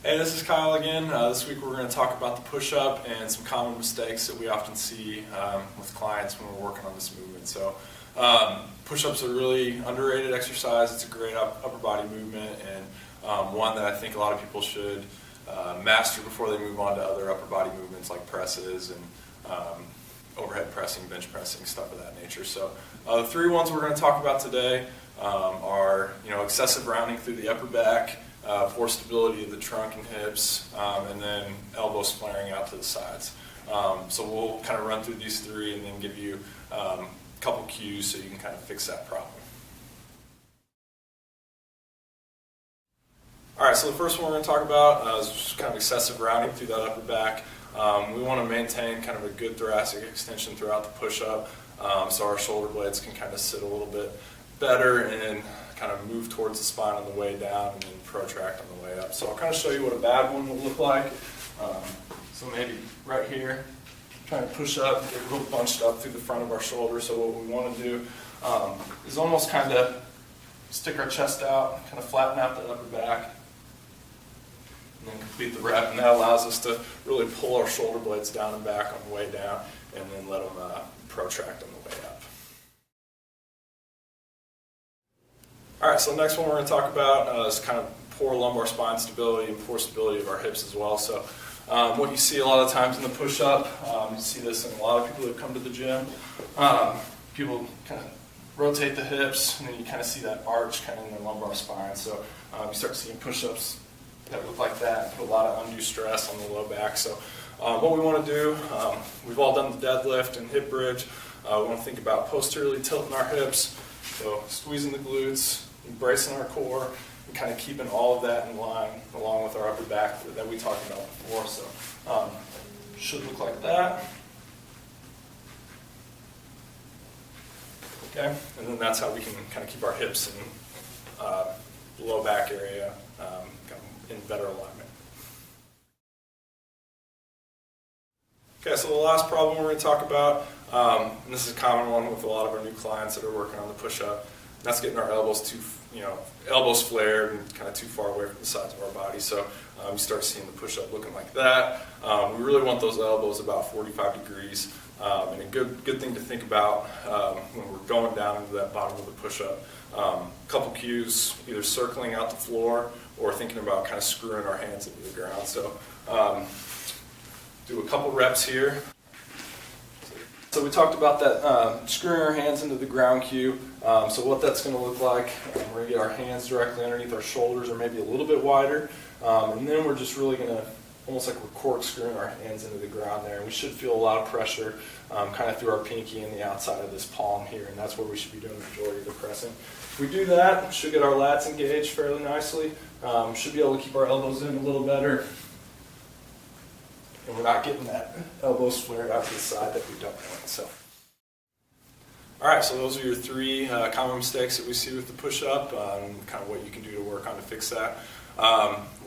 Hey, this is Kyle again. This week we're going to talk about the push-up and some common mistakes that we often see with clients when we're working on this movement. So push-ups are really underrated exercise. It's a great upper body movement and one that I think a lot of people should master before they move on to other upper body movements like presses and overhead pressing, bench pressing, stuff of that nature. So the three ones we're going to talk about today are excessive rounding through the upper back, poor stability of the trunk and hips, and then elbows flaring out to the sides. So we'll kind of run through these three and then give you a couple cues so you can kind of fix that problem. All right, so the first one we're going to talk about is just kind of excessive rounding through that upper back. We want to maintain kind of a good thoracic extension throughout the push-up, so our shoulder blades can kind of sit a little bit better and kind of move towards the spine on the way down and then protract on the way up. So I'll kind of show you what a bad one will look like. So maybe right here, trying to push up, get real bunched up through the front of our shoulder. So what we want to do is almost kind of stick our chest out, kind of flatten out the upper back, and then complete the rep. And that allows us to really pull our shoulder blades down and back on the way down, and then let them protract on the way up. All right, so the next one we're going to talk about is kind of poor lumbar spine stability and poor stability of our hips as well. So what you see a lot of times in the push-up, you see this in a lot of people that come to the gym. People kind of rotate the hips, and then you kind of see that arch kind of in their lumbar spine. So you start seeing push-ups that look like that, put a lot of undue stress on the low back. So what we want to do, we've all done the deadlift and hip bridge. We want to think about posteriorly tilting our hips, so squeezing the glutes, embracing our core, and kind of keeping all of that in line along with our upper back that we talked about before. So should look like that. Okay, and then that's how we can kind of keep our hips and low back area kind of in better alignment. Okay, so the last problem we're going to talk about, and this is a common one with a lot of our new clients that are working on the push-up, that's getting our elbows elbows flared and kind of too far away from the sides of our body. So you start seeing the push-up looking like that. We really want those elbows about 45 degrees. And a good thing to think about when we're going down into that bottom of the push-up. Couple cues, either circling out the floor or thinking about kind of screwing our hands into the ground. So do a couple reps here. So we talked about that screwing our hands into the ground cue. So what that's going to look like, we're going to get our hands directly underneath our shoulders or maybe a little bit wider. And then we're just really going to, almost like we're corkscrewing our hands into the ground there. And we should feel a lot of pressure kind of through our pinky and the outside of this palm here. And that's where we should be doing the majority of the pressing. If we do that, we should get our lats engaged fairly nicely. Should be able to keep our elbows in a little better. And we're not getting that elbows flared out to the side that we don't want. So, all right, so those are your three common mistakes that we see with the push-up, and kind of what you can do to work on to fix that.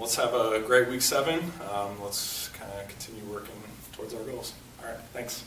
Let's have a great week 7. Let's kind of continue working towards our goals. All right, thanks.